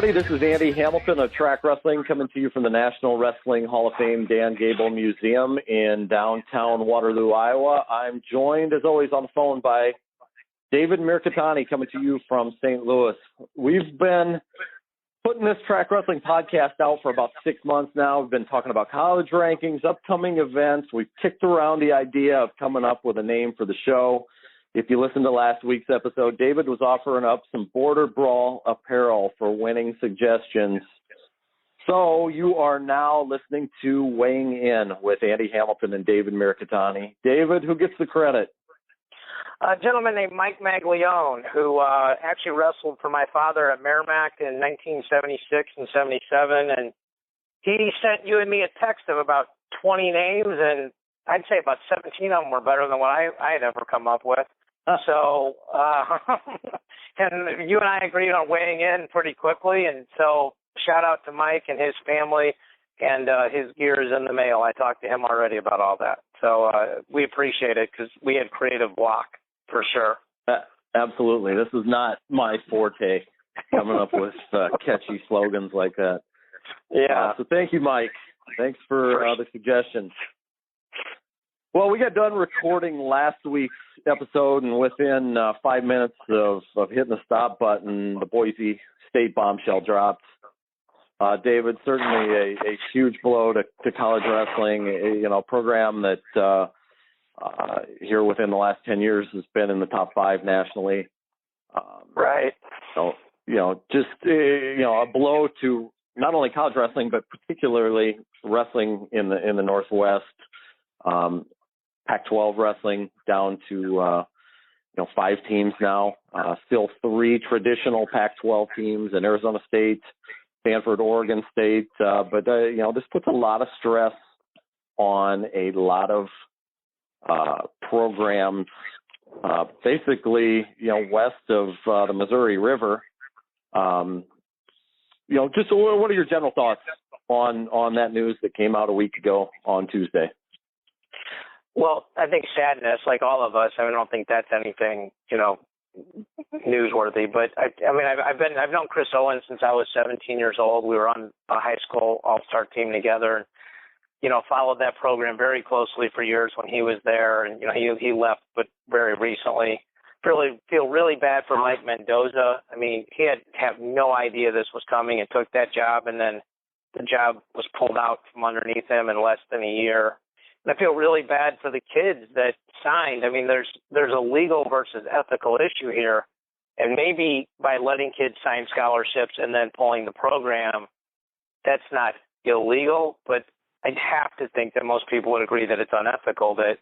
everybody. This is Andy Hamilton of Track Wrestling coming to you from the National Wrestling Hall of Fame Dan Gable Museum in downtown Waterloo, Iowa. I'm joined, as always, on the phone by David Mirikitani coming to you from St. Louis. We've been putting this Track Wrestling podcast out for about 6 months now. We've been talking about college rankings, upcoming events. We've kicked around the idea of coming up with a name for the show. If you listened to last week's episode, David was offering up some Border Brawl apparel for winning suggestions. So you are now listening to Weighing In with Andy Hamilton and David Mirikitani. David, who gets the credit? A gentleman named Mike Maglione, who actually wrestled for my father at Merrimack in 1976 and 77. And he sent you and me a text of about 20 names, and I'd say about 17 of them were better than what I had ever come up with. So, and you and I agreed on weighing in pretty quickly, and so shout out to Mike and his family, and his gear is in the mail. I talked to him already about all that. So we appreciate it because we had creative block for sure. Absolutely. This is not my forte, coming up with catchy slogans like that. Yeah. So thank you, Mike. Thanks for the suggestions. Well, we got done recording last week's episode, and within 5 minutes of hitting the stop button, the Boise State bombshell dropped. David, certainly a huge blow to college wrestling, a program that here within the last 10 years has been in the top 5 nationally. Right. So, just, a blow to not only college wrestling, but particularly wrestling in the Northwest. Pac-12 wrestling down to 5 teams now. Still 3 traditional Pac-12 teams in Arizona State, Stanford, Oregon State. But this puts a lot of stress on a lot of programs, basically west of the Missouri River. Just what are your general thoughts on that news that came out a week ago on Tuesday? Well, I think sadness, like all of us. I don't think that's anything, newsworthy. But I've known Chris Owens since I was 17 years old. We were on a high school all-star team together, and followed that program very closely for years when he was there. And he left, but very recently. Feel really bad for Mike Mendoza. He had no idea this was coming and took that job, and then the job was pulled out from underneath him in less than a year. And I feel really bad for the kids that signed. There's a legal versus ethical issue here. And maybe by letting kids sign scholarships and then pulling the program, that's not illegal. But I'd have to think that most people would agree that it's unethical, that,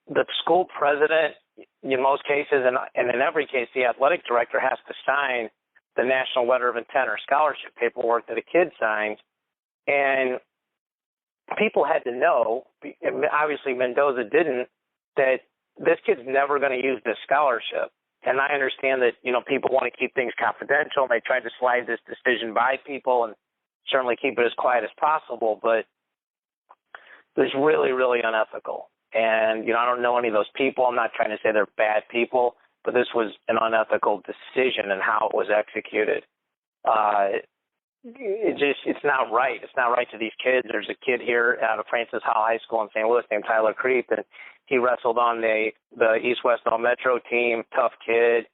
the school president, in most cases, and in every case, the athletic director has to sign the national letter of intent or scholarship paperwork that a kid signs. And people had to know, obviously Mendoza didn't, that this kid's never going to use this scholarship. And I understand that, people want to keep things confidential, and they tried to slide this decision by people and certainly keep it as quiet as possible, but it's really, really unethical. And, I don't know any of those people. I'm not trying to say they're bad people, but this was an unethical decision in how it was executed. It's not right. It's not right to these kids. There's a kid here out of Francis Hall High School in St. Louis named Tyler Creep, and he wrestled on the East-West All-Metro team, tough kid,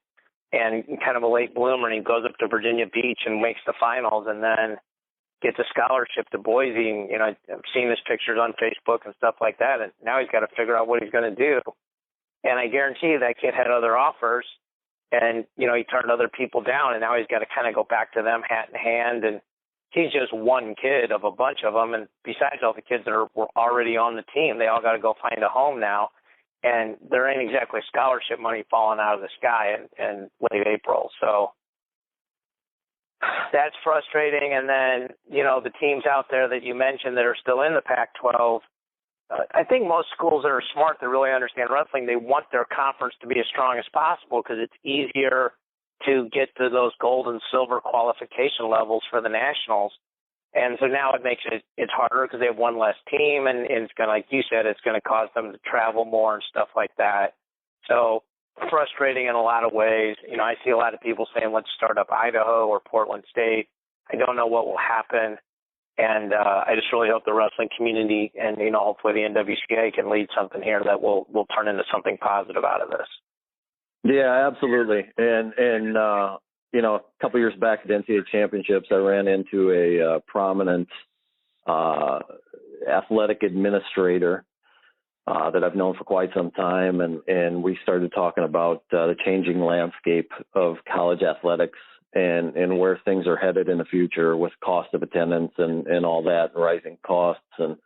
and kind of a late bloomer, and he goes up to Virginia Beach and makes the finals and then gets a scholarship to Boise. And, I've seen his pictures on Facebook and stuff like that, and now he's got to figure out what he's going to do. And I guarantee you that kid had other offers, and, he turned other people down, and now he's got to kind of go back to them hat in hand. And he's just one kid of a bunch of them. And besides all the kids that were already on the team, they all got to go find a home now. And there ain't exactly scholarship money falling out of the sky in late April. So that's frustrating. And then, the teams out there that you mentioned that are still in the Pac-12, I think most schools that are smart, that really understand wrestling, they want their conference to be as strong as possible because it's easier to get to those gold and silver qualification levels for the nationals. And so now it makes it's harder because they have one less team, and it's going to, like you said, it's going to cause them to travel more and stuff like that. So frustrating in a lot of ways. I see a lot of people saying, let's start up Idaho or Portland State. I don't know what will happen. And I just really hope the wrestling community and, hopefully the NWCA can lead something here that will turn into something positive out of this. Yeah, absolutely. And a couple years back at NCAA Championships, I ran into a prominent athletic administrator that I've known for quite some time. And we started talking about the changing landscape of college athletics and where things are headed in the future with cost of attendance and all that, rising costs. And,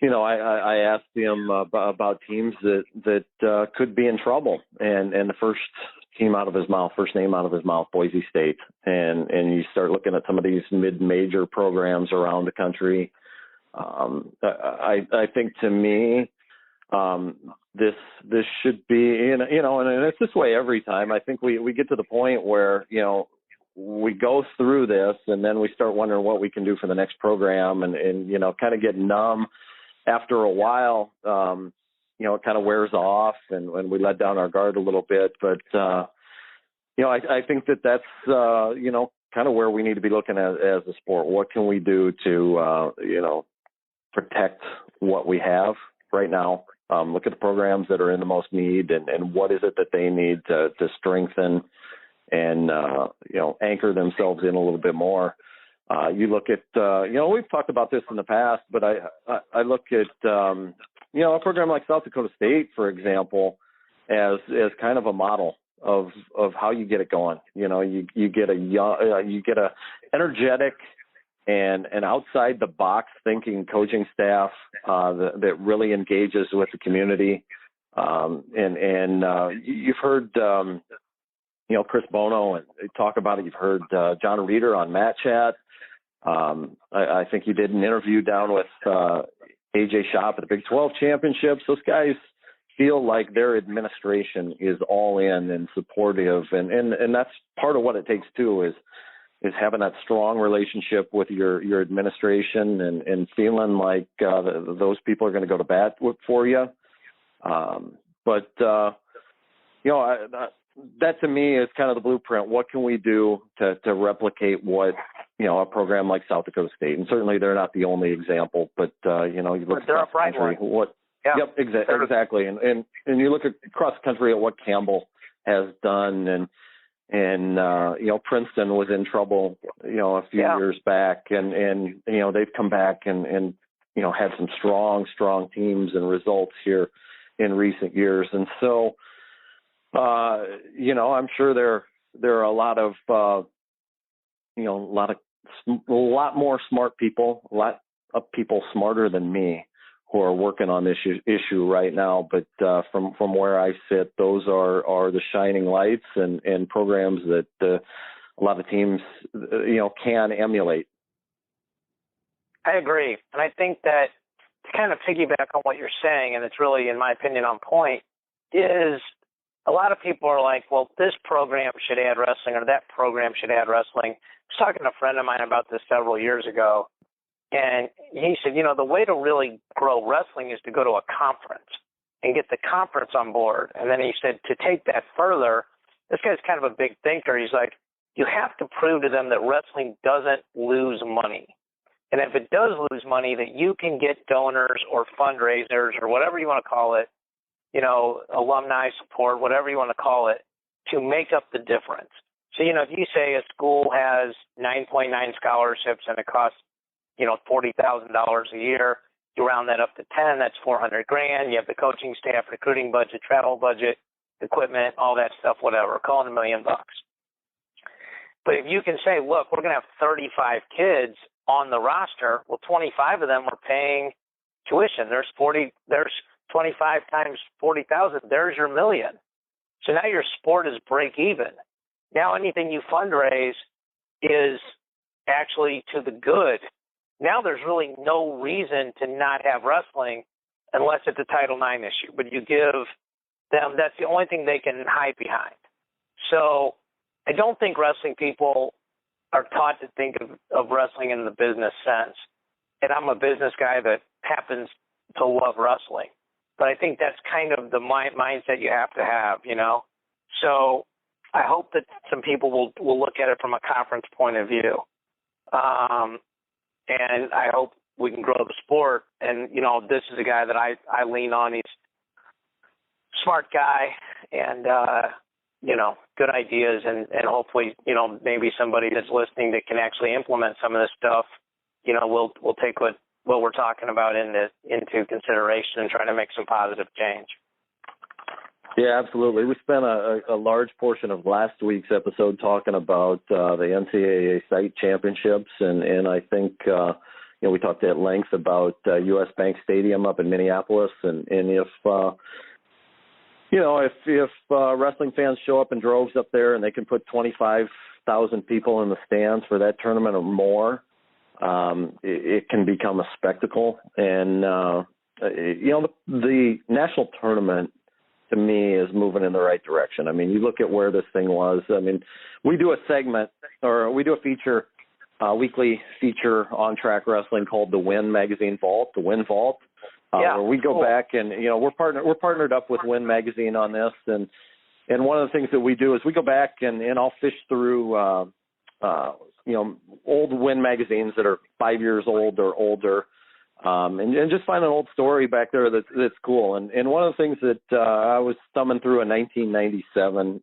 I asked him about teams that could be in trouble. And the first name out of his mouth, Boise State. And you start looking at some of these mid-major programs around the country. I think to me, this should be, and it's this way every time. I think we get to the point where, we go through this and then we start wondering what we can do for the next program and kind of get numb after a while. It kind of wears off and we let down our guard a little bit. But, I think that's, kind of where we need to be looking at as a sport. What can we do to, protect what we have right now? Look at the programs that are in the most need and what is it that they need to strengthen and, anchor themselves in a little bit more. You look at, we've talked about this in the past, but I look at, a program like South Dakota State, for example, as kind of a model of how you get it going. You get a energetic and an outside the box thinking coaching staff that really engages with the community. You've heard, Chris Bono and talk about it. You've heard John Reeder on Matt Chat. I think he did an interview down with AJ Shop at the Big 12 Championships. Those guys feel like their administration is all in and supportive, and that's part of what it takes too is having that strong relationship with your administration and feeling like those people are going to go to bat for you. That to me is kind of the blueprint. What can we do to replicate what, a program like South Dakota State? And certainly they're not the only example, but, you look across the country. Yep, exactly. And you look across the country at what Campbell has done and Princeton was in trouble, a few years back and they've come back and had some strong teams and results here in recent years. And so, I'm sure there are a lot more smart people, a lot of people smarter than me who are working on this issue right now. But from where I sit, those are the shining lights and programs that a lot of teams, can emulate. I agree. And I think that to kind of piggyback on what you're saying, and it's really, in my opinion, on point, is a lot of people are like, well, this program should add wrestling or that program should add wrestling. I was talking to a friend of mine about this several years ago, and he said, the way to really grow wrestling is to go to a conference and get the conference on board. And then he said to take that further, this guy's kind of a big thinker. He's like, you have to prove to them that wrestling doesn't lose money. And if it does lose money, that you can get donors or fundraisers or whatever you want to call it, alumni support, whatever you want to call it, to make up the difference. So, if you say a school has 9.9 scholarships and it costs, $40,000 a year, you round that up to 10, that's $400,000. You have the coaching staff, recruiting budget, travel budget, equipment, all that stuff, whatever, call it $1 million. But if you can say, look, we're going to have 35 kids on the roster, well, 25 of them are paying tuition. There's 25 times 40,000, there's your $1 million. So now your sport is break even. Now anything you fundraise is actually to the good. Now there's really no reason to not have wrestling unless it's a Title IX issue. But you give them, that's the only thing they can hide behind. So I don't think wrestling people are taught to think of wrestling in the business sense. And I'm a business guy that happens to love wrestling. but I think that's kind of the mindset you have to have, you know. So I hope that some people will look at it from a conference point of view, and I hope we can grow the sport. And you know, this is a guy that I lean on. He's a smart guy, and you know, good ideas, and hopefully, you know, maybe somebody that's listening that can actually implement some of this stuff, you know, we'll take what we're talking about into consideration and try to make some positive change. Yeah, absolutely. We spent a large portion of last week's episode talking about the NCAA site championships, and I think you know, we talked at length about U.S. Bank Stadium up in Minneapolis, and if you know, if wrestling fans show up in droves up there and they can put 25,000 people in the stands for that tournament or more, it can become a spectacle. And you know, the national tournament, to me, is moving in the right direction. I mean, you look at where this thing was. I mean, we do a segment, or we do a feature, weekly feature on track wrestling called the Win Magazine Vault, the Win Vault, where we go back and, you know, we're partnered up with Win Magazine on this, and one of the things that we do is we go back and I'll fish through you know, old Win magazines that are 5 years old or older. And just find an old story back there that's cool. And one of the things that I was thumbing through a 1997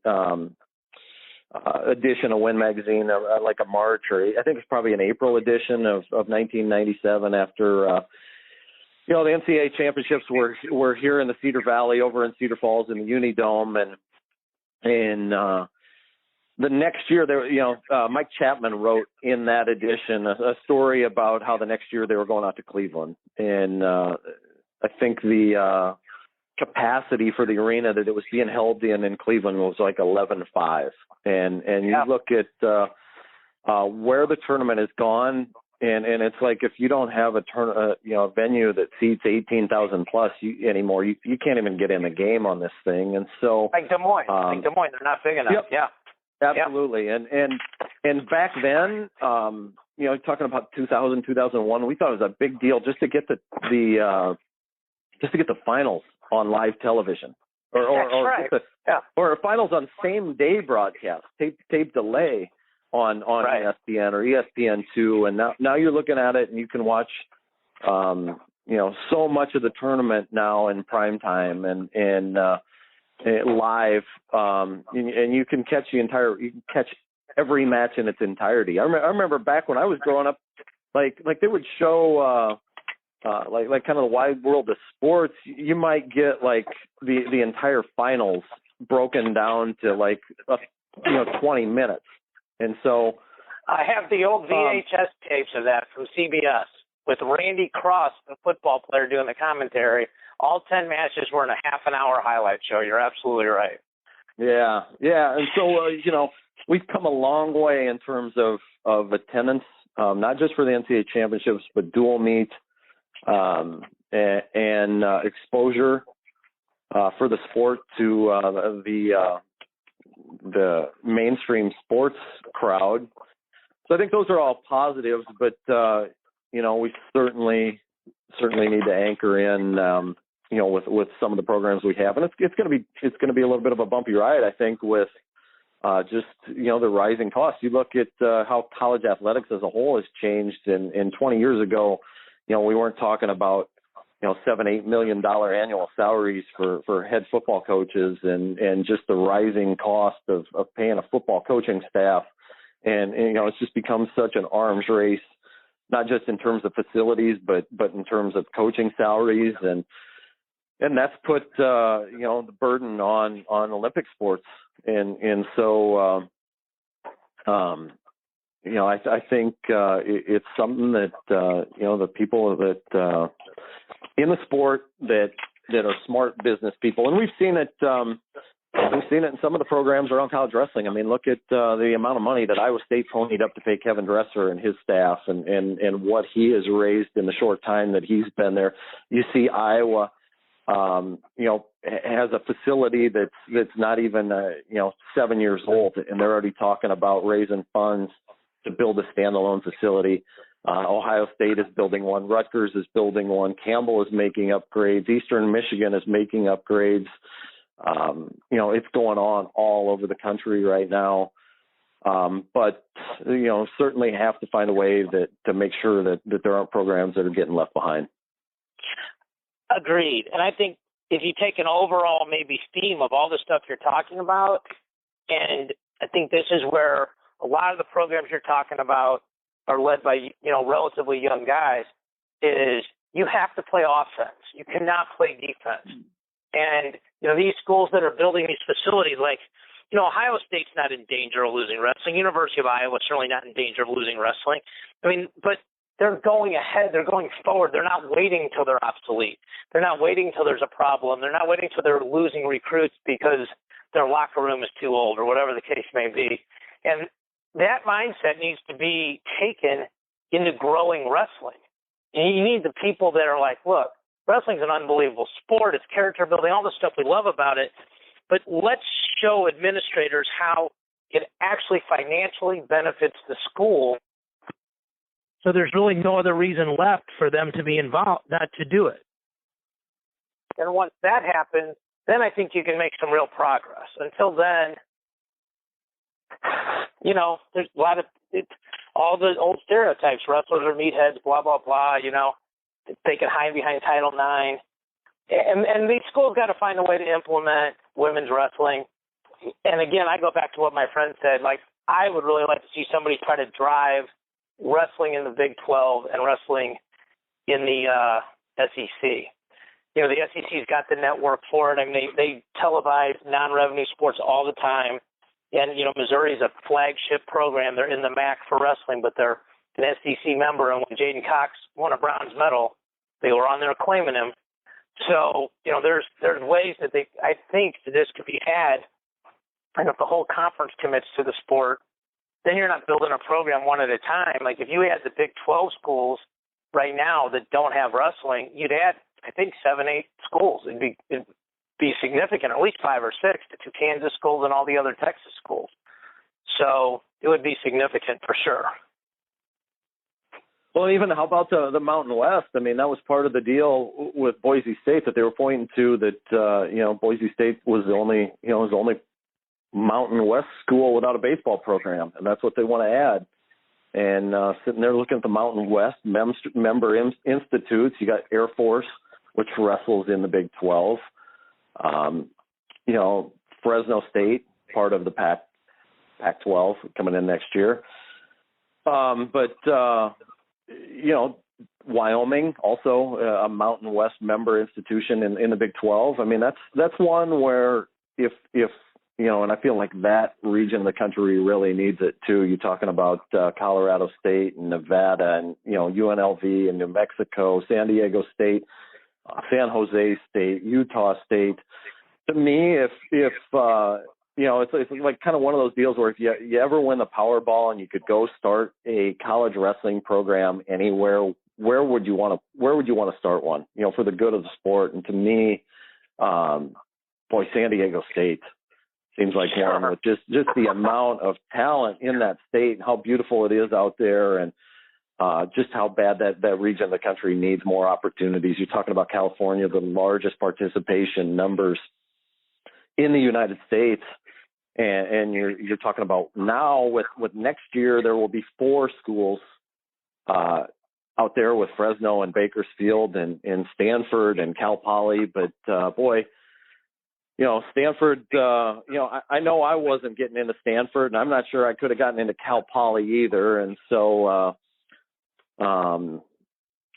edition of Win Magazine, like a March, or I think it's probably an April edition of 1997, after you know, the NCAA Championships were here in the Cedar Valley, over in Cedar Falls in the Unidome, and the next year, there, you know, Mike Chapman wrote in that edition a story about how the next year they were going out to Cleveland, and I think the capacity for the arena that it was being held in Cleveland was like 11,500, and you look at where the tournament has gone, and it's like, if you don't have you know, a venue that seats 18,000 plus anymore, you can't even get in the game on this thing. And so like Des Moines, they're not big enough. Yep. Yeah. Absolutely. Yep. And back then, you know, talking about 2000, 2001, we thought it was a big deal just to get the finals on live television, or finals on same day broadcast, tape delay on ESPN or ESPN2. And now you're looking at it and you can watch, you know, so much of the tournament now in prime time and live, and you can catch every match in its entirety. I remember back when I was growing up, like they would show like kind of the wide world of sports. You might get like the entire finals broken down to like 20 minutes, and so I have the old VHS tapes of that from CBS with Randy Cross, the football player, doing the commentary. All 10 matches were in a half an hour highlight show. You're absolutely right. Yeah. And so, you know, we've come a long way in terms of attendance, not just for the NCAA championships, but dual meet and exposure for the sport to the mainstream sports crowd. So I think those are all positives, but, you know, we certainly need to anchor in, you know, with some of the programs we have, and it's going to be a little bit of a bumpy ride, I think, with just, you know, the rising costs. You look at how college athletics as a whole has changed. In 20 years ago, you know, we weren't talking about, you know, $7-8 million annual salaries for head football coaches, and just the rising cost of paying a football coaching staff, and you know, it's just become such an arms race, not just in terms of facilities, but in terms of coaching salaries, and that's put you know, the burden on Olympic sports, and so you know, I think it's something that you know, the people that in the sport that are smart business people, and we've seen it in some of the programs around college wrestling. I mean, look at the amount of money that Iowa State ponied up to pay Kevin Dresser and his staff, and what he has raised in the short time that he's been there. You see Iowa, you know, has a facility that's not even you know, 7 years old, and they're already talking about raising funds to build a standalone facility. Ohio State is building one. Rutgers is building one. Campbell is making upgrades. Eastern Michigan is making upgrades. It's going on all over the country right now. But certainly have to find a way to make sure that there aren't programs that are getting left behind. Agreed. And I think if you take an overall maybe theme of all the stuff you're talking about, and I think this is where a lot of the programs you're talking about are led by, relatively young guys, is you have to play offense. You cannot play defense. And, these schools that are building these facilities, like, Ohio State's not in danger of losing wrestling. University of Iowa is certainly not in danger of losing wrestling. But they're going ahead. They're going forward. They're not waiting until they're obsolete. They're not waiting until there's a problem. They're not waiting until they're losing recruits because their locker room is too old or whatever the case may be. And that mindset needs to be taken into growing wrestling. And you need the people that are like, look, wrestling's an unbelievable sport. It's character building, all the stuff we love about it. But let's show administrators how it actually financially benefits the school. So there's really no other reason left for them to be involved, not to do it. And once that happens, then I think you can make some real progress. Until then, there's a lot of all the old stereotypes. Wrestlers are meatheads, blah, blah, blah, they can hide behind Title IX. And these schools got to find a way to implement women's wrestling. And again, I go back to what my friend said. Like, I would really like to see somebody try to drive wrestling in the Big 12 and wrestling in the SEC. The SEC's got the network for it. They televise non-revenue sports all the time. And, Missouri's a flagship program. They're in the MAC for wrestling, but they're an SEC member. And when Jaden Cox won a bronze medal, they were on there claiming him. So, there's ways that I think that this could be had. And if the whole conference commits to the sport, then you're not building a program one at a time. Like, if you had the Big 12 schools right now that don't have wrestling, you'd add, I think, 7, 8 schools. It'd be significant, at least 5 or 6, the 2 Kansas schools and all the other Texas schools. So it would be significant for sure. Well, even how about the Mountain West? That was part of the deal with Boise State that they were pointing to, that Boise State was the only Mountain West school without a baseball program, and that's what they want to add. And sitting there looking at the Mountain West member institutes, you got Air Force, which wrestles in the Big 12. Fresno State, part of the Pac-12, coming in next year. Wyoming, also a Mountain West member institution in the Big 12. That's one where if and I feel like that region of the country really needs it too. You're talking about Colorado State and Nevada and, UNLV and New Mexico, San Diego State, San Jose State, Utah State. To me, if it's like kind of one of those deals where if you ever win the Powerball and you could go start a college wrestling program anywhere, where would you want to start one? For the good of the sport. And to me, San Diego State seems like one with just the amount of talent in that state and how beautiful it is out there, and just how bad that region of the country needs more opportunities. You're talking about California, the largest participation numbers in the United States. And you're talking about now with next year, there will be 4 schools out there with Fresno and Bakersfield and Stanford and Cal Poly. But Stanford, I know I wasn't getting into Stanford, and I'm not sure I could have gotten into Cal Poly either. And so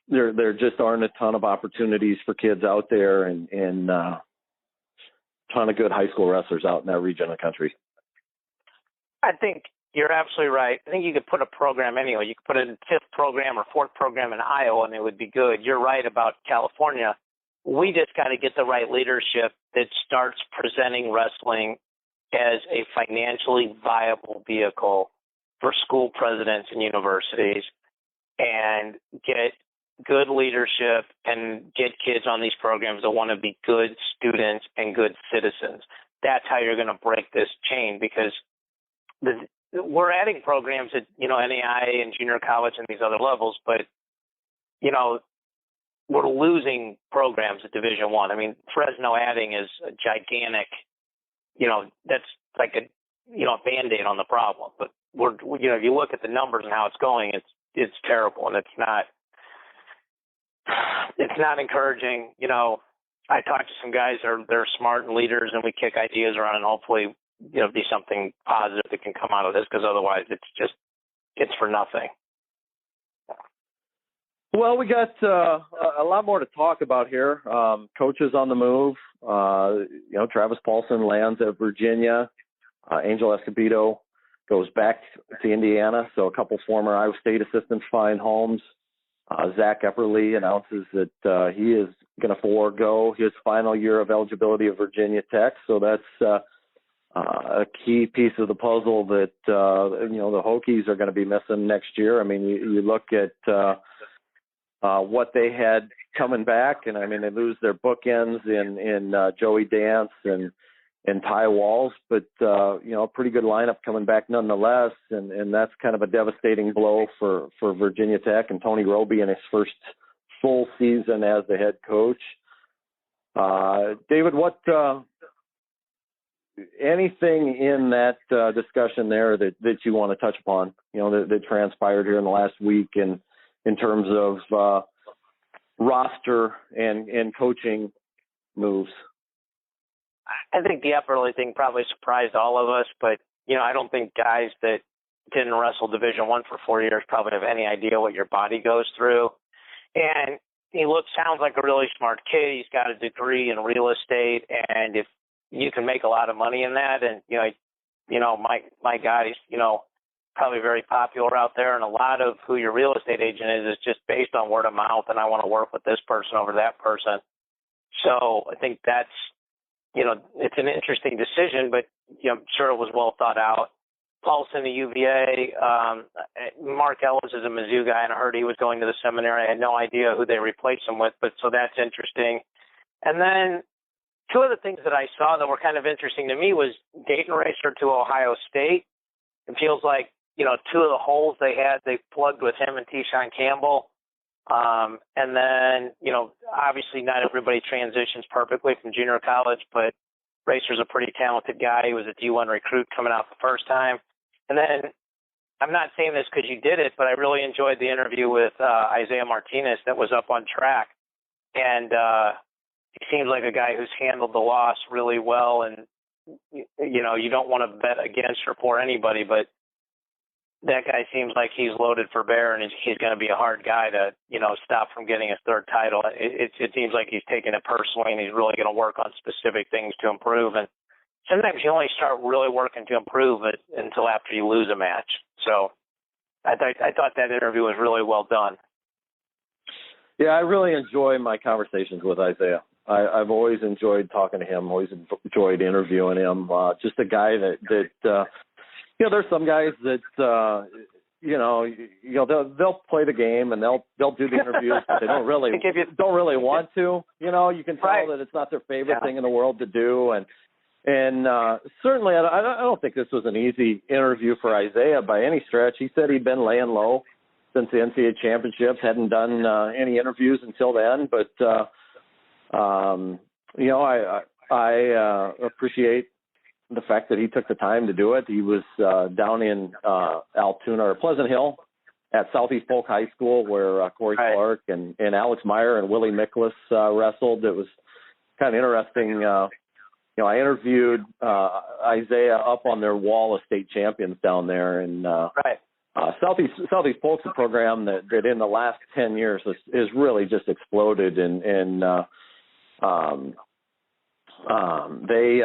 there just aren't a ton of opportunities for kids out there, and ton of good high school wrestlers out in that region of the country. I think you're absolutely right. I think you could put a program anyway. You could put a 5th program or 4th program in Iowa, and it would be good. You're right about California. We just got to get the right leadership that starts presenting wrestling as a financially viable vehicle for school presidents and universities, and get good leadership and get kids on these programs that want to be good students and good citizens. That's how you're going to break this chain, because we're adding programs at, NAIA and junior college and these other levels, but, we're losing programs at Division I. I mean, Fresno adding is a gigantic, that's like a Band-Aid on the problem. But if you look at the numbers and how it's going, it's terrible, and it's not encouraging. I talked to some guys they're smart and leaders, and we kick ideas around, and hopefully, be something positive that can come out of this, because otherwise it's for nothing. Well, we got a lot more to talk about here. Coaches on the move. Travis Paulson lands at Virginia. Angel Escobedo goes back to Indiana. So a couple former Iowa State assistants find homes. Zach Epperly announces that he is going to forego his final year of eligibility at Virginia Tech. So that's a key piece of the puzzle that, the Hokies are going to be missing next year. I mean, you look at what they had coming back, and I mean, they lose their bookends in Joey Dance and Ty Walls, but a pretty good lineup coming back nonetheless, and that's kind of a devastating blow for Virginia Tech and Tony Roby in his first full season as the head coach. David, what anything in that discussion there that you want to touch upon? That transpired here in the last week and in terms of roster and coaching moves? I think the Epperly thing probably surprised all of us, but, I don't think guys that didn't wrestle Division I for 4 years probably have any idea what your body goes through. And he sounds like a really smart kid. He's got a degree in real estate, and if you can make a lot of money in that, and, my God, he's, probably very popular out there, and a lot of who your real estate agent is just based on word of mouth, and I want to work with this person over that person. So I think that's, it's an interesting decision, but I'm sure it was well thought out. Paulson, the UVA, Mark Ellis is a Mizzou guy, and I heard he was going to the seminary. I had no idea who they replaced him with, but so that's interesting. And then two of the things that I saw that were kind of interesting to me was Dayton Racer to Ohio State. It feels like, two of the holes they plugged with him and Keyshawn Campbell. And then, obviously not everybody transitions perfectly from junior college, but Racer's a pretty talented guy. He was a D1 recruit coming out the first time. And then I'm not saying this because you did it, but I really enjoyed the interview with Isaiah Martinez that was up on track. And he seems like a guy who's handled the loss really well. And, you don't want to bet against or for anybody, but that guy seems like he's loaded for bear, and he's going to be a hard guy to, stop from getting his third title. It seems like he's taking it personally, and he's really going to work on specific things to improve. And sometimes you only start really working to improve it until after you lose a match. So I thought that interview was really well done. Yeah, I really enjoy my conversations with Isaiah. I've always enjoyed talking to him, always enjoyed interviewing him. Just a guy that there's some guys that, they'll play the game and they'll do the interviews, but they don't really want to. You can tell that it's not their favorite thing in the world to do. And certainly, I don't think this was an easy interview for Isaiah by any stretch. He said he'd been laying low since the NCAA Championships, hadn't done any interviews until then. But, I appreciate the fact that he took the time to do it. He was down in Altoona or Pleasant Hill at Southeast Polk High School where Corey Clark and Alex Meyer and Willie Miklas wrestled. It was kind of interesting. I interviewed Isaiah up on their wall of state champions down there, and Southeast Polk's a program that in the last 10 years has really just exploded, and they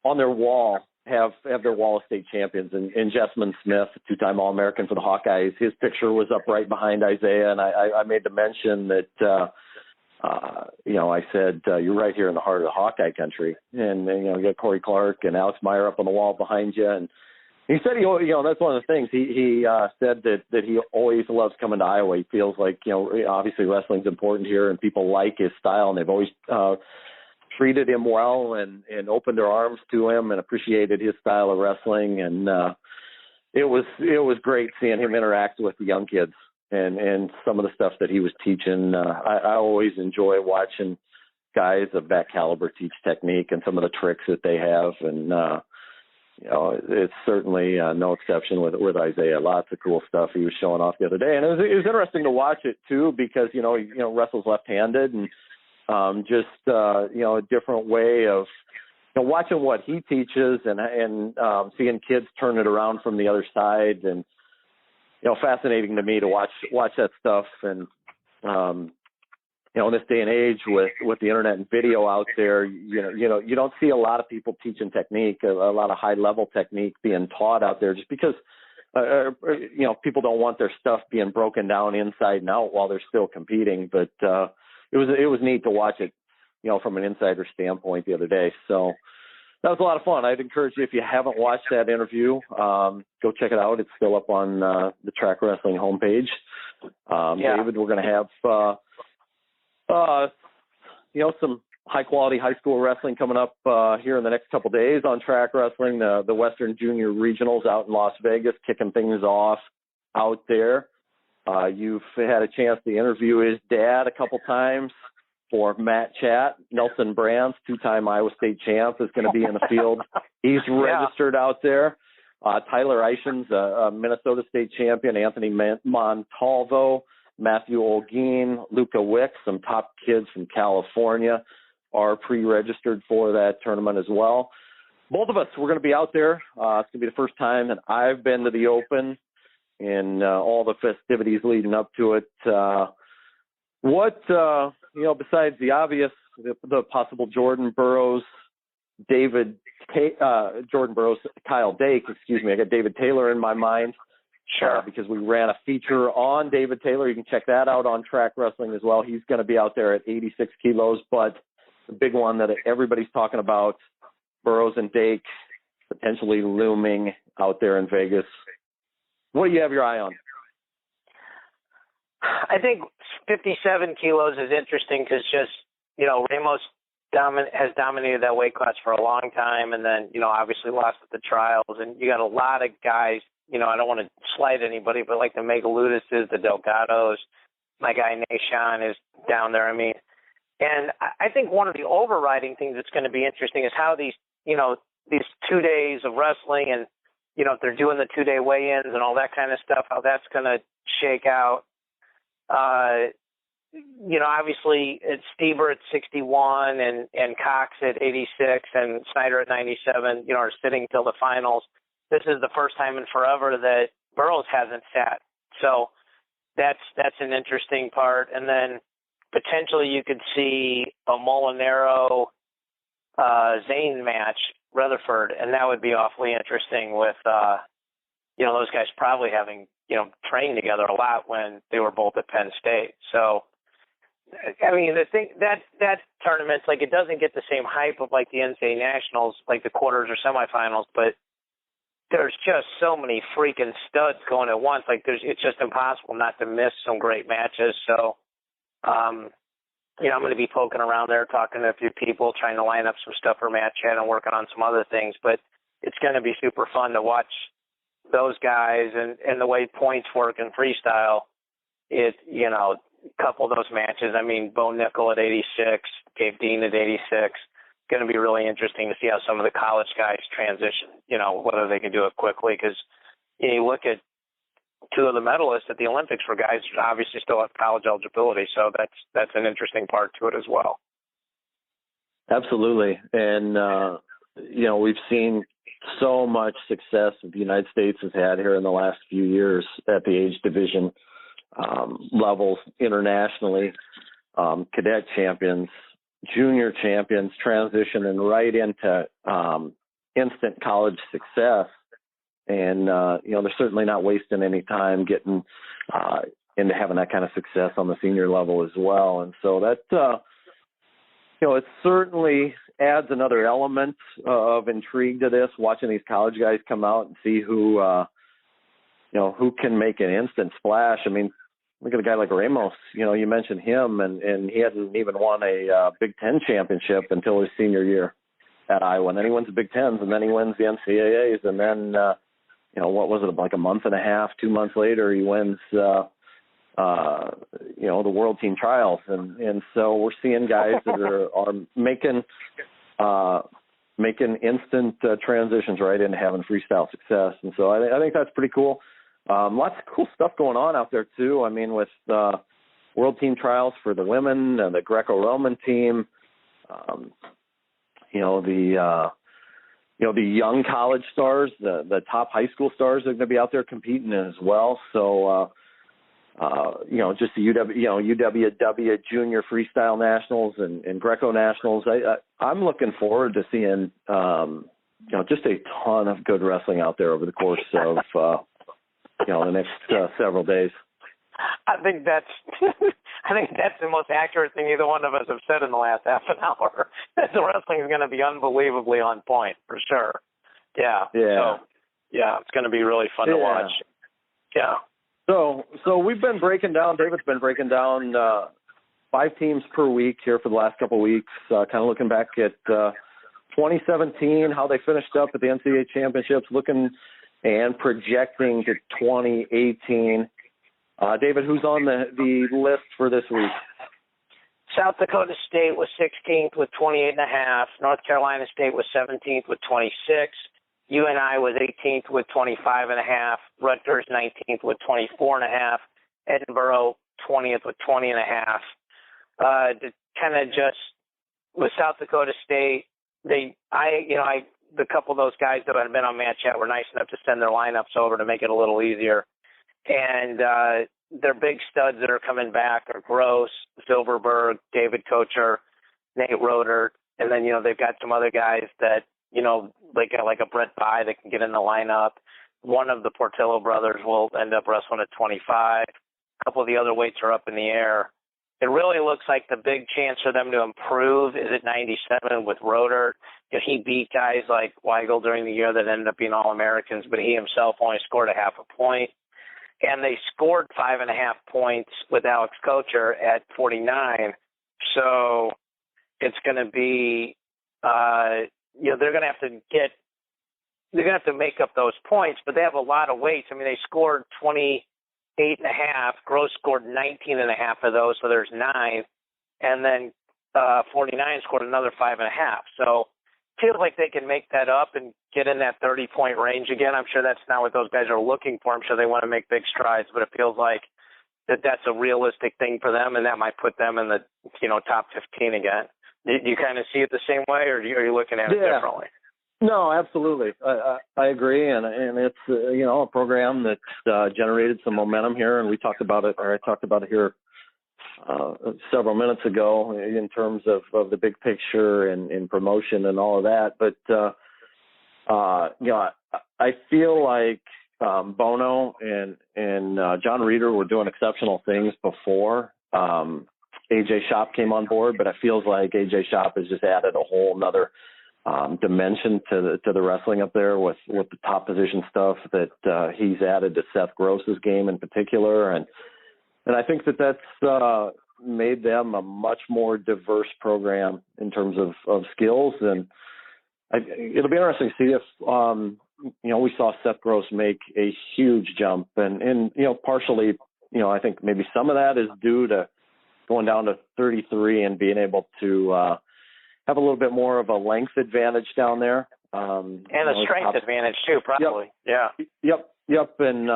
on their wall have their wall of state champions, and Jessman Smith, two-time All-American for the Hawkeyes. His picture was up right behind Isaiah, and I made the mention that I said, you're right here in the heart of the Hawkeye country. And you got Corey Clark and Alex Meyer up on the wall behind you. And he said, that's one of the things. He said that he always loves coming to Iowa. He feels like, obviously wrestling's important here and people like his style, and they've always treated him well and opened their arms to him and appreciated his style of wrestling. And it was great seeing him interact with the young kids and some of the stuff that he was teaching. I always enjoy watching guys of that caliber teach technique and some of the tricks that they have. And, it's certainly no exception with Isaiah. Lots of cool stuff he was showing off the other day. And it was interesting to watch it too, because, he wrestles left-handed and a different way of, watching what he teaches and seeing kids turn it around from the other side, and fascinating to me to watch that stuff. And in this day and age with the internet and video out there, you don't see a lot of people teaching technique, a lot of high level technique being taught out there, just because people don't want their stuff being broken down inside and out while they're still competing. But it was neat to watch it, from an insider standpoint the other day. So that was a lot of fun. I'd encourage you, if you haven't watched that interview, go check it out. It's still up on the Track Wrestling homepage. David, we're going to have, some high quality high school wrestling coming up here in the next couple of days on Track Wrestling, the Western Junior Regionals out in Las Vegas, kicking things off out there. You've had a chance to interview his dad a couple times for Matt Chat. Nelson Brands, two-time Iowa State champ, is going to be in the field. He's registered out there. Tyler Eichen's a Minnesota State champion. Anthony Montalvo, Matthew Olguin, Luca Wick, some top kids from California are pre-registered for that tournament as well. Both of us, we're going to be out there. It's going to be the first time that I've been to the Open and all the festivities leading up to it. Besides the obvious, the possible Jordan Burroughs, Kyle Dake, I got David Taylor in my mind. Sure. Because we ran a feature on David Taylor. You can check that out on Track Wrestling as well. He's going to be out there at 86 kilos, but the big one that everybody's talking about, Burroughs and Dake potentially looming out there in Vegas. What do you have your eye on? I think 57 kilos is interesting because Ramos has dominated that weight class for a long time, and then, obviously lost at the trials. And you got a lot of guys, I don't want to slight anybody, but like the Megaludises, the Delgados, my guy Nashon is down there. And I think one of the overriding things that's going to be interesting is how these 2 days of wrestling and, if they're doing the 2-day weigh-ins and all that kind of stuff, how that's going to shake out. Obviously it's Stieber at 61 and Cox at 86 and Snyder at 97, are sitting till the finals. This is the first time in forever that Burroughs hasn't sat. So that's an interesting part. And then potentially you could see a Molinaro Zane match, Rutherford, and that would be awfully interesting with those guys probably having trained together a lot when they were both at Penn State. So the thing that tournament's like, it doesn't get the same hype of like the NCAA Nationals, like the quarters or semifinals, but there's just so many freaking studs going at once. Like it's just impossible not to miss some great matches. So, I'm going to be poking around there, talking to a few people, trying to line up some stuff for Matt Chat and working on some other things. But it's going to be super fun to watch those guys and the way points work in freestyle. A couple of those matches. Bo Nickel at 86, Gabe Dean at 86. Going to be really interesting to see how some of the college guys transition, whether they can do it quickly. Because you look at two of the medalists at the Olympics for guys who obviously still have college eligibility. So that's an interesting part to it as well. Absolutely. And, we've seen so much success that the United States has had here in the last few years at the age division levels internationally, cadet champions, junior champions, transitioning right into instant college success. And, they're certainly not wasting any time getting into having that kind of success on the senior level as well. And so that, it certainly adds another element of intrigue to this, watching these college guys come out and see who can make an instant splash. Look at a guy like Ramos. You mentioned him, and he hadn't even won a Big Ten championship until his senior year at Iowa. And then he wins the Big Tens, and then he wins the NCAAs, and then what was it, like a month and a half, 2 months later, he wins, the world team trials. And so we're seeing guys that are making instant transitions right into having freestyle success. And so I think that's pretty cool. Lots of cool stuff going on out there too. I mean, with world team trials for the women and the Greco-Roman team, the young college stars, the top high school stars are going to be out there competing as well. So, just the UWW Junior Freestyle Nationals and Greco Nationals. I'm looking forward to seeing, just a ton of good wrestling out there over the course of, the next several days. I think that's the most accurate thing either one of us have said in the last half an hour. The wrestling is going to be unbelievably on point for sure. Yeah. Yeah. So, it's going to be really fun to watch. Yeah. So we've been breaking down. David's been breaking down 5 teams per week here for the last couple of weeks. Kind of looking back at 2017, how they finished up at the NCAA Championships, looking and projecting to 2018. David, who's on the list for this week? South Dakota State was 16th with 28.5. North Carolina State was 17th with 26. UNI was 18th with 25.5. Rutgers 19th with 24.5. Edinburgh 20th with 20.5. Kind of just with South Dakota State, the couple of those guys that had been on Match Chat were nice enough to send their lineups over to make it a little easier. And their big studs that are coming back are Gross, Silverberg, David Kocher, Nate Roeder, and then, they've got some other guys that, like a Brett Bye that can get in the lineup. One of the Portillo brothers will end up wrestling at 25. A couple of the other weights are up in the air. It really looks like the big chance for them to improve is at 97 with Roeder. He beat guys like Weigel during the year that ended up being All-Americans, but he himself only scored a half a point. And they scored 5.5 points with Alex Kocher at 49. So it's going to be, they're going to have to make up those points, but they have a lot of weights. I mean, they scored 28.5. Gross scored 19.5 of those, so there's 9. And then 49 scored another 5.5. So feels like they can make that up and get in that 30-point range again. I'm sure that's not what those guys are looking for. I'm sure they want to make big strides, but it feels like that's a realistic thing for them, and that might put them in the top 15 again. Do you kind of see it the same way, or are you looking at it differently? No, absolutely. I agree, and it's a program that's generated some momentum here, and I talked about it here several minutes ago in terms of the big picture and promotion and all of that. But I feel like Bono and John Reeder were doing exceptional things before AJ Shop came on board, but it feels like AJ Shop has just added a whole nother dimension to the wrestling up there with the top position stuff that he's added to Seth Gross's game in particular, and I think that's made them a much more diverse program in terms of skills, and it'll be interesting to see if we saw Seth Gross make a huge jump, and partially I think maybe some of that is due to going down to 33 and being able to have a little bit more of a length advantage down there. And a strength advantage too, probably. Yep. And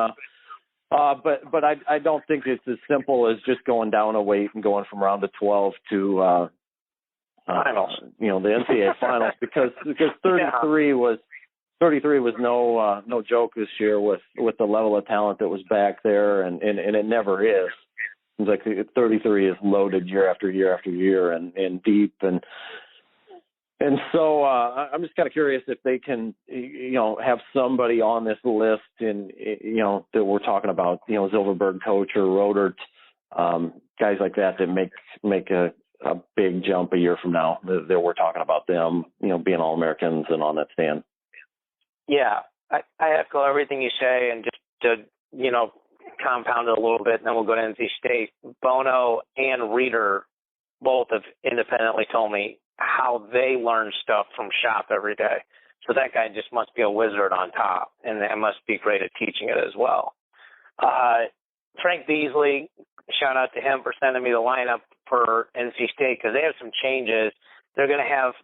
but I don't think it's as simple as just going down a weight and going from round of 12 to finals. The NCAA finals because 33 was no joke this year with the level of talent that was back there, and it never is. It's like 33 is loaded year after year after year and deep and so I'm just kind of curious if they can have somebody on this list and that we're talking about Silverberg, Coach, or Roeder, guys like that make a big jump a year from now. That we're talking about them being All-Americans and on that stand. Yeah, I echo everything you say, and just to compound it a little bit, and then we'll go to NC State. Bono and Reeder both have independently told me how they learn stuff from Shop every day. So that guy just must be a wizard on top, and must be great at teaching it as well. Frank Beasley, shout out to him for sending me the lineup for NC State, because they have some changes. They're going to have,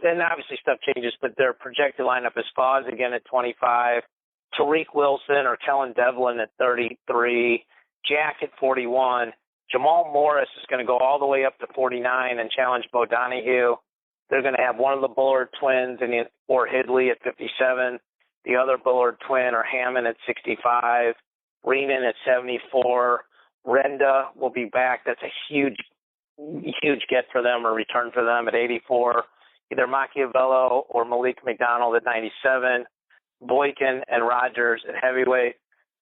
then obviously stuff changes, but their projected lineup is Foz again at 25, Tariq Wilson or Kellen Devlin at 33, Jack at 41. Jamal Morris is going to go all the way up to 49 and challenge Bo Donahue. They're going to have one of the Bullard twins or Hidley at 57, the other Bullard twin or Hammond at 65, Reenan at 74. Renda will be back. That's a huge get for them or return for them at 84. Either Machiavello or Malik McDonald at 97. Boykin and Rogers at heavyweight.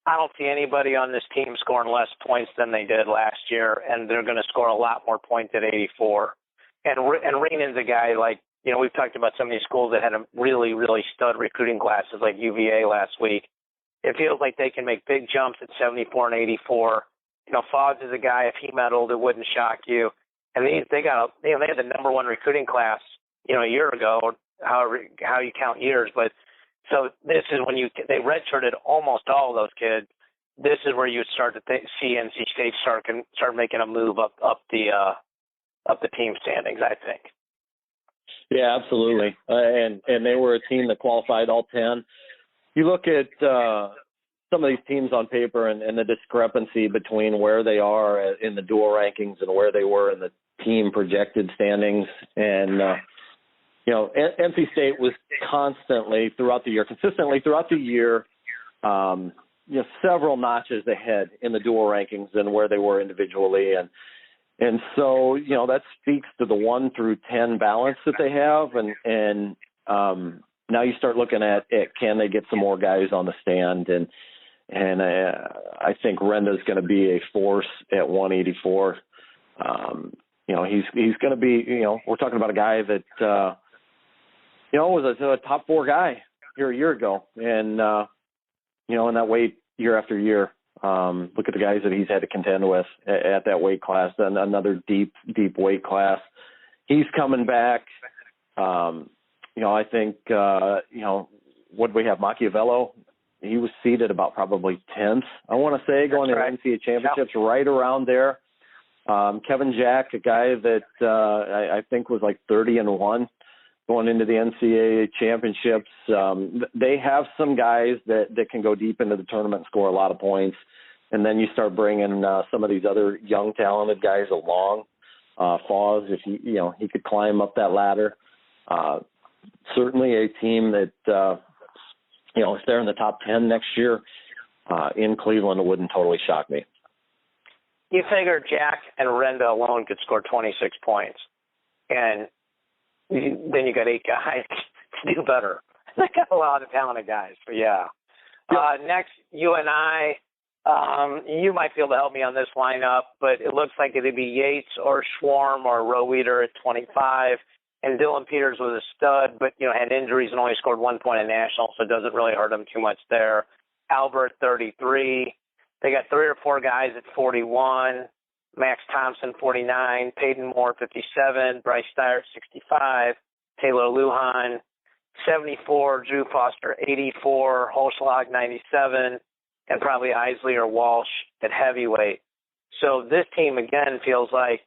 I don't see anybody on this team scoring less points than they did last year, and they're going to score a lot more points at 84. And Reenan's a guy we've talked about some of these schools that had a really, really stud recruiting classes like UVA last week. It feels like they can make big jumps at 74 and 84. Foz is a guy, if he medaled, it wouldn't shock you. And they had the number one recruiting class, a year ago, how you count years. But so this is when they redshirted almost all of those kids. This is where you would start to see NC State start making a move up the team standings, I think. Yeah, absolutely. And they were a team that qualified all 10. You look at some of these teams on paper and the discrepancy between where they are in the dual rankings and where they were in the team projected standings. And, NC State was consistently throughout the year, several notches ahead in the dual rankings than where they were individually. And so, that speaks to the 1 through 10 balance that they have. And now you start looking at can they get some more guys on the stand? And I think Renda's going to be a force at 184. He's going to be, we're talking about a guy that, was a top 4 guy here a year ago. And, in that weight year after year, look at the guys that he's had to contend with at that weight class, and another deep weight class. He's coming back. I think, what do we have? Machiavello. He was seeded about probably 10th, I want to say, going to the NCAA Championships, right around there. Kevin Jack, a guy that I think was like 30-1 going into the NCAA Championships. They have some guys that can go deep into the tournament and score a lot of points. And then you start bringing some of these other young, talented guys along. Foz, if he could climb up that ladder. Certainly a team that, if they're in the top 10 next year in Cleveland, it wouldn't totally shock me. You figure Jack and Renda alone could score 26 points. And then you got 8 guys to do better. They got a lot of talented guys. But yeah. Next, you and I, you might be able to help me on this lineup, but it looks like it'd be Yates or Schwarm or Roweeder at 25. And Dylan Peters was a stud, but, had injuries and only scored 1 point in national, so it doesn't really hurt him too much there. Albert, 33. They got 3 or 4 guys at 41. Max Thompson, 49. Peyton Moore, 57. Bryce Steyer, 65. Taylor Lujan, 74. Drew Foster, 84. Holschlag, 97. And probably Isley or Walsh at heavyweight. So this team, again, feels like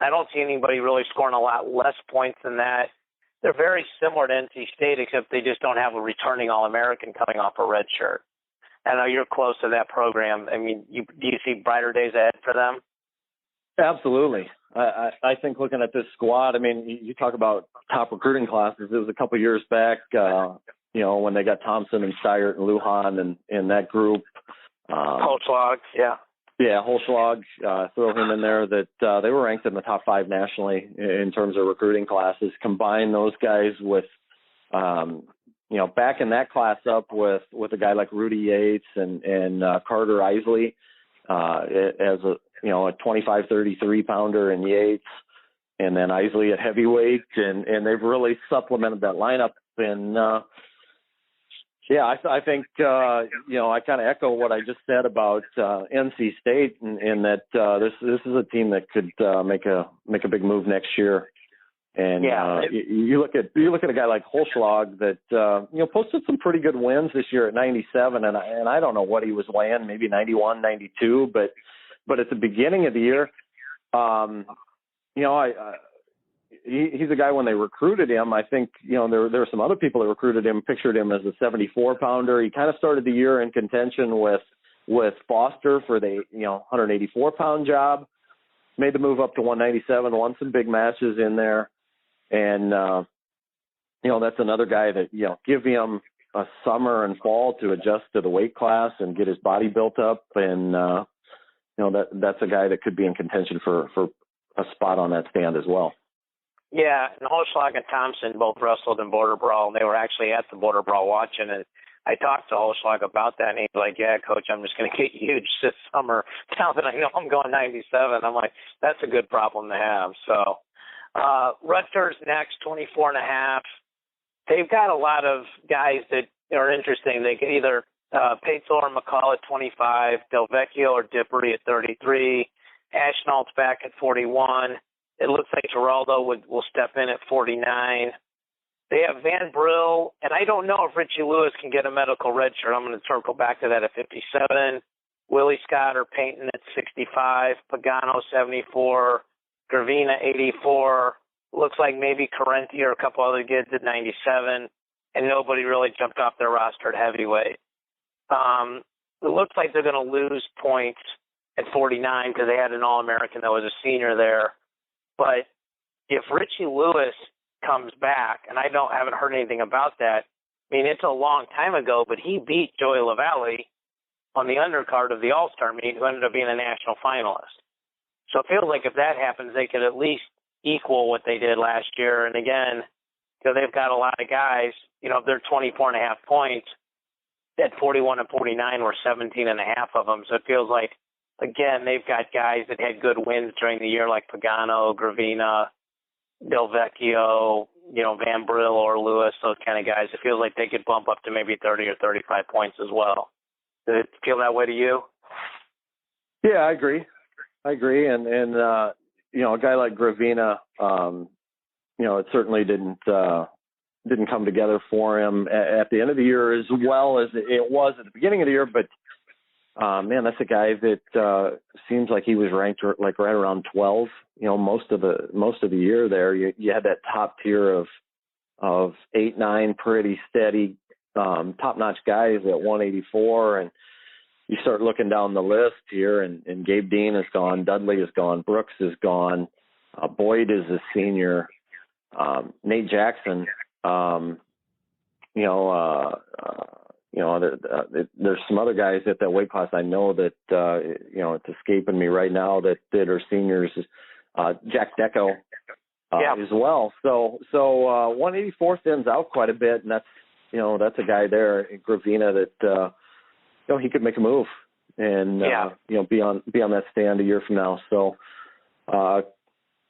I don't see anybody really scoring a lot less points than that. They're very similar to NC State, except they just don't have a returning All-American coming off a red shirt. I know you're close to that program. I mean, do you see brighter days ahead for them? Absolutely. I think looking at this squad, I mean, you talk about top recruiting classes. It was a couple of years back, when they got Thompson and Steyer and Lujan and that group. Holschlag, yeah. Yeah, Holschlag, throw him in there, that they were ranked in the top 5 nationally in terms of recruiting classes. Combine those guys with, backing that class up with a guy like Rudy Yates and Carter Isley as a 25, 33 pounder in Yates, and then Isley at heavyweight, and they've really supplemented that lineup. And I think I kind of echo what I just said about NC State, in that this is a team that could make a big move next year. And you look at a guy like Holschlag that posted some pretty good wins this year at 97, and I don't know what he was weighing, maybe 91, 92, but at the beginning of the year, he's a guy when they recruited him. I think there were some other people that recruited him, pictured him as a 74-pounder. He kind of started the year in contention with Foster for the 184-pound job. Made the move up to 197, won some big matches in there. And, that's another guy that, give him a summer and fall to adjust to the weight class and get his body built up. And, that's a guy that could be in contention for a spot on that stand as well. Yeah, and Holschlag and Thompson both wrestled in Border Brawl, and they were actually at the Border Brawl watching it. I talked to Holschlag about that, and he's like, yeah, Coach, I'm just going to get huge this summer now that I know I'm going 97. I'm like, that's a good problem to have. So Rutgers next, 24.5. They've got a lot of guys that are interesting. They can either Patel or McCall at 25, Del Vecchio or Dippery at 33, Ashnault's back at 41. It looks like Geraldo will step in at 49. They have Van Brill, and I don't know if Richie Lewis can get a medical red shirt. I'm going to circle back to that at 57. Willie Scott or Payton at 65. Pagano, 74. Gravina, 84. Looks like maybe Carenti or a couple other kids at 97. And nobody really jumped off their roster at heavyweight. It looks like they're going to lose points at 49 because they had an All-American that was a senior there. But if Richie Lewis comes back, and I haven't heard anything about that. I mean, it's a long time ago, but he beat Joey LaValle on the undercard of the All-Star meet, who ended up being a national finalist. So it feels like if that happens, they could at least equal what they did last year. And again, they've got a lot of guys, if they're 24.5 points, at 41 and 49 were 17.5 of them. So it feels like, again, they've got guys that had good wins during the year, like Pagano, Gravina, Del Vecchio, Van Brill or Lewis, those kind of guys. It feels like they could bump up to maybe 30 or 35 points as well. Does it feel that way to you? Yeah, I agree. And a guy like Gravina, it certainly didn't come together for him at the end of the year as well as it was at the beginning of the year. But that's a guy that seems like he was ranked like right around 12. Most of the year there, you had that top tier of 8, 9 pretty steady, top-notch guys at 184, and you start looking down the list here, and Gabe Dean is gone, Dudley is gone, Brooks is gone, Boyd is a senior, Nate Jackson, there's some other guys at that weight class I know that, it's escaping me right now that are seniors, Jack Deco as well. So 184 thins out quite a bit, and that's a guy there, Gravina, that, he could make a move and, be on that stand a year from now. So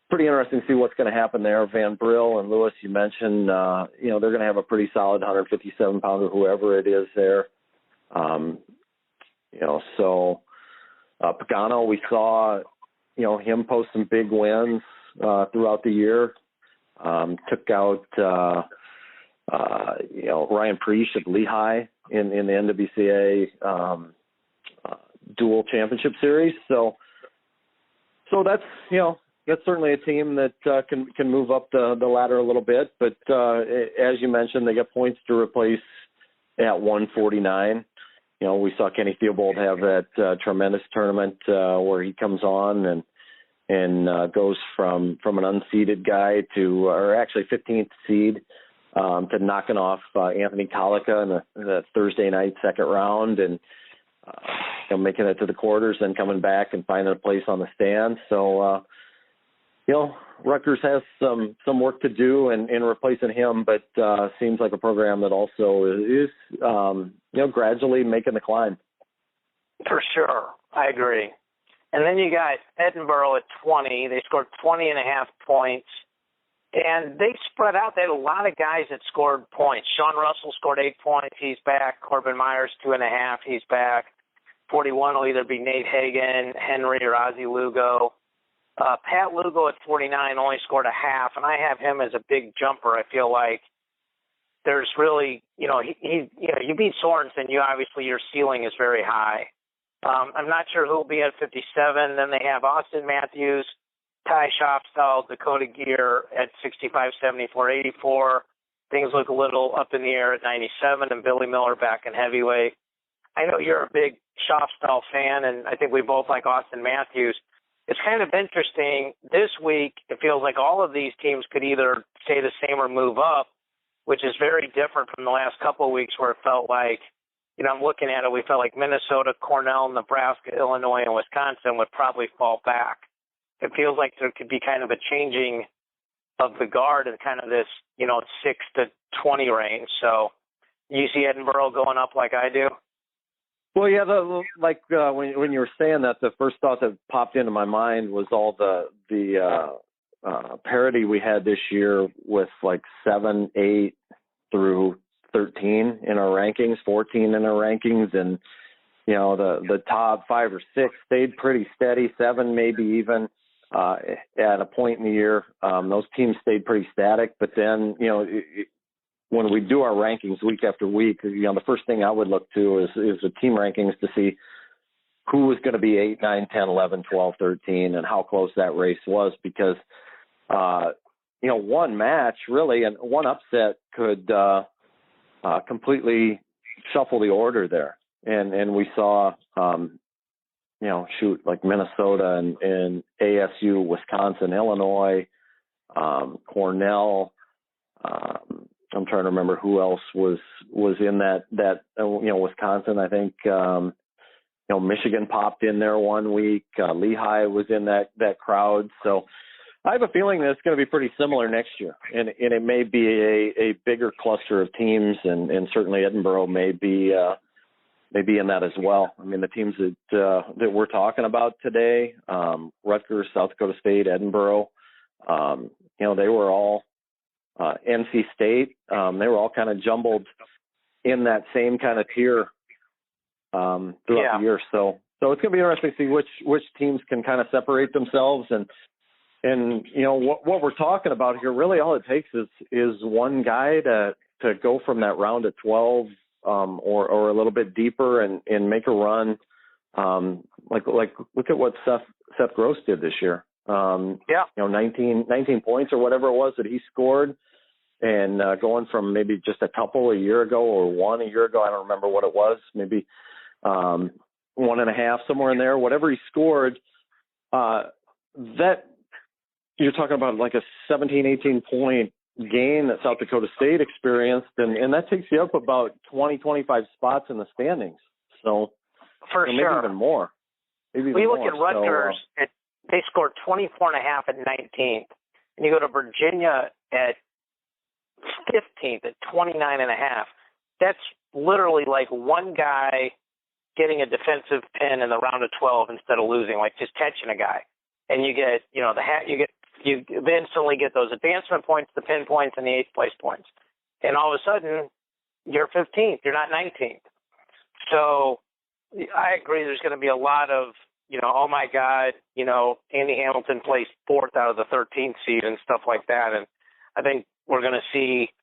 pretty interesting to see what's going to happen there. Van Brill and Lewis, you mentioned, they're going to have a pretty solid 157-pounder, whoever it is there. Pagano, we saw, him post some big wins throughout the year. Took out, Ryan Preece of Lehigh in the NWCA dual championship series. So that's, that's certainly a team that can move up the ladder a little bit. But as you mentioned, they got points to replace at 149. We saw Kenny Theobald have that tremendous tournament where he comes on and goes from an unseeded guy to, or actually 15th seed, to knocking off Anthony Colica in the Thursday night second round and making it to the quarters, then coming back and finding a place on the stand. So, Rutgers has some work to do in replacing him, but seems like a program that also is gradually making the climb. For sure. I agree. And then you got Edinburgh at 20. They scored 20.5 points. And they spread out. They had a lot of guys that scored points. Sean Russell scored 8 points. He's back. Corbin Myers, 2.5. He's back. 41 will either be Nate Hagan, Henry, or Ozzie Lugo. Pat Lugo at 49 only scored a half, and I have him as a big jumper. I feel like there's really, you beat Sorensen, your ceiling is very high. I'm not sure who will be at 57. Then they have Austin Matthews, Ty Shopstall, Dakota Gear at 65, 74, 84. Things look a little up in the air at 97, and Billy Miller back in heavyweight. I know you're a big Shopstall fan, and I think we both like Austin Matthews. It's kind of interesting. This week, it feels like all of these teams could either stay the same or move up, which is very different from the last couple of weeks where it felt like, I'm looking at it, we felt like Minnesota, Cornell, Nebraska, Illinois, and Wisconsin would probably fall back. It feels like there could be kind of a changing of the guard in kind of this, 6 to 20 range. So you see Edinburgh going up like I do? Well, yeah, when you were saying that, the first thought that popped into my mind was all the parity we had this year with like 7, 8 through 13 in our rankings, 14 in our rankings, and the top 5 or 6 stayed pretty steady, 7 maybe even at a point in the year. Those teams stayed pretty static, but then when we do our rankings week after week, the first thing I would look to is the team rankings to see who was going to be 8, 9, 10, 11, 12, 13, and how close that race was, because one match really and one upset could completely shuffle the order there. And we saw, like Minnesota and ASU, Wisconsin, Illinois, Cornell. I'm trying to remember who else was in that Wisconsin. I think, Michigan popped in there one week. Lehigh was in that crowd. So I have a feeling that it's going to be pretty similar next year, and it may be a bigger cluster of teams, and certainly Edinburgh may be in that as well. I mean, the teams that we're talking about today, Rutgers, South Dakota State, Edinburgh, they were all NC State. They were all kind of jumbled in that same kind of tier throughout the year. So it's going to be interesting to see which teams can kind of separate themselves. And what we're talking about here, really all it takes is one guy to go from that round at 12 or a little bit deeper and make a run. Like look at what Seth Gross did this year. 19 points or whatever it was that he scored, and going from maybe just a couple a year ago or one a year ago, I don't remember what it was, maybe 1.5, somewhere in there, whatever he scored, that you're talking about like a 17, 18 point gain that South Dakota State experienced, and that takes you up about 20, 25 spots in the standings. So for maybe sure, even more. We look at Rutgers, they scored 24.5 at 19th, and you go to Virginia at 15th at 29.5. That's literally like one guy getting a defensive pin in the round of 12 instead of losing, like just catching a guy, and you get you instantly get those advancement points, the pin points, and the 8th place points, and all of a sudden you're 15th, you're not 19th. So I agree. There's going to be a lot of oh my God, Andy Hamilton placed 4th out of the 13th seed and stuff like that. And I think we're going to see,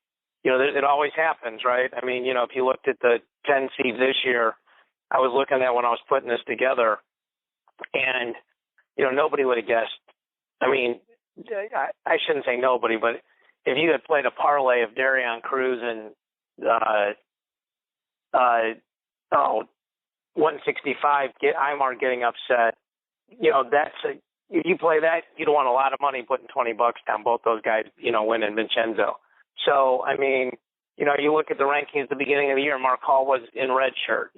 it always happens, right? I mean, if you looked at the 10 seeds this year, I was looking at when I was putting this together, and, nobody would have guessed. I mean, I shouldn't say nobody, but if you had played a parlay of Darion Cruz and 165, Imar getting upset, if you play that, you don't want a lot of money putting $20 down both those guys, winning Vincenzo. So, I mean, you look at the rankings at the beginning of the year, Mark Hall was in red shirt.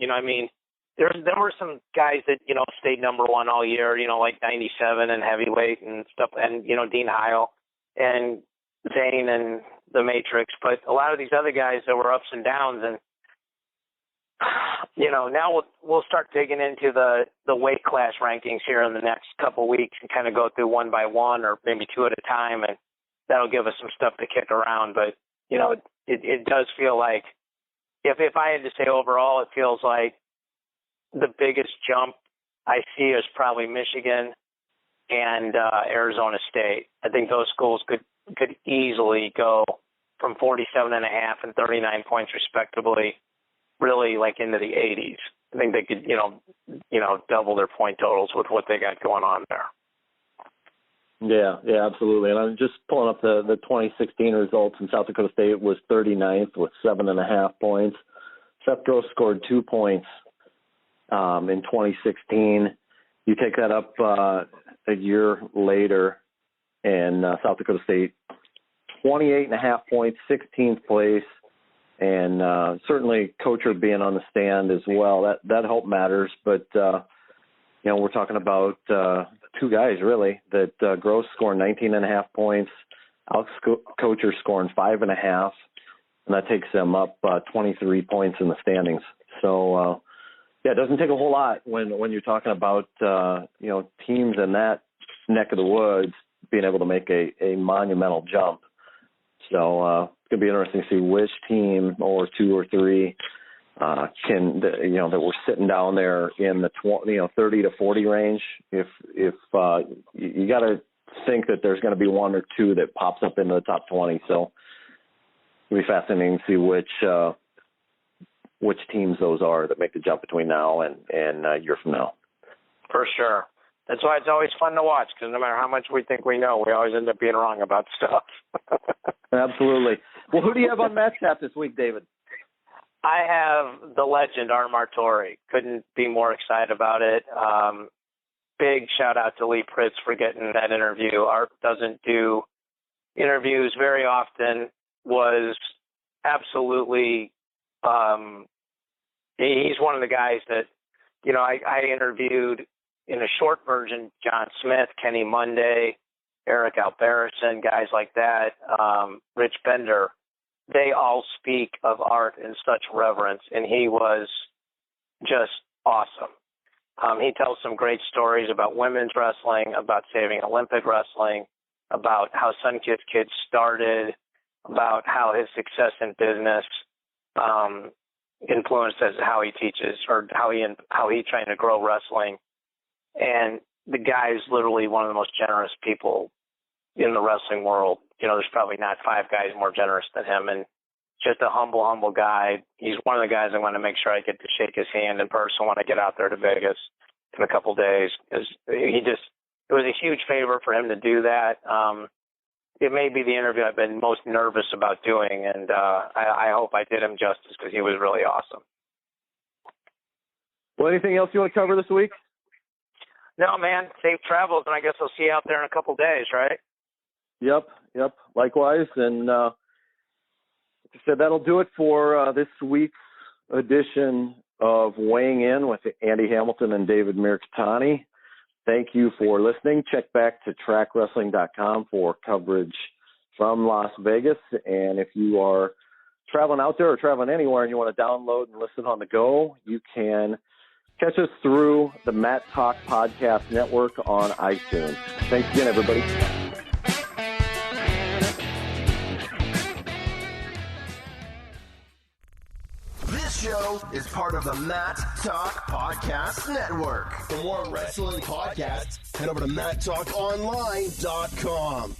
There were some guys that, stayed number 1 all year, like 97 and heavyweight and stuff, and, Dean Heil and Zane and the Matrix. But a lot of these other guys, there were ups and downs, and now we'll start digging into the weight class rankings here in the next couple weeks and kind of go through one by one or maybe 2 at a time, and that'll give us some stuff to kick around. But, it does feel like if I had to say overall, it feels like the biggest jump I see is probably Michigan, and Arizona State. I think those schools could easily go from 47.5 and 39 points respectively, really like into the 80s. I think they could, double their point totals with what they got going on there. Yeah, absolutely. And I'm just pulling up the 2016 results, and South Dakota State was 39th with 7.5 points. Seth Gross scored 2 points in 2016. You take that up a year later, and South Dakota State, 28.5 points, 16th place, and certainly Coacher being on the stand as well. That help matters, but we're talking about two guys really that Gross scoring 19.5 points, Alex Coacher scoring 5.5, and that takes them up 23 points in the standings. So it doesn't take a whole lot when you're talking about teams in that neck of the woods being able to make a monumental jump. So it's going to be interesting to see which team or two or three that we're sitting down there in the 30 to 40 range. If you got to think that there's going to be one or two that pops up into the top 20. So it'll be fascinating to see which teams those are that make the jump between now and a year from now. For sure. That's why it's always fun to watch, because no matter how much we think we know, we always end up being wrong about stuff. Absolutely. Well, who do you have on Match Tap this week, David? I have the legend, Art Martori. Couldn't be more excited about it. Big shout-out to Lee Pritz for getting that interview. Art doesn't do interviews very often, was absolutely he's one of the guys that, I interviewed in a short version, John Smith, Kenny Monday, Eric Alberison, guys like that, Rich Bender. They all speak of Art in such reverence, and he was just awesome. He tells some great stories about women's wrestling, about saving Olympic wrestling, about how Sunkist Kids started, about how his success in business influences how he teaches or how he's trying to grow wrestling. And the guy is literally one of the most generous people in the wrestling world. There's probably not 5 guys more generous than him, and just a humble guy. He's one of the guys I want to make sure I get to shake his hand in person when I get out there to Vegas in a couple of days. It was a huge favor for him to do that. It may be the interview I've been most nervous about doing, and I hope I did him justice because he was really awesome. Well, anything else you want to cover this week? No, man. Safe travels, and I guess I'll see you out there in a couple of days, right? Yep. Likewise. And like I said, that'll do it for this week's edition of Weighing In with Andy Hamilton and David Mirikitani. Thank you for listening. Check back to trackwrestling.com for coverage from Las Vegas. And if you are traveling out there or traveling anywhere and you want to download and listen on the go, you can catch us through the Matt Talk Podcast Network on iTunes. Thanks again, everybody. This show is part of the Matt Talk Podcast Network. For more wrestling podcasts, head over to MattTalkOnline.com.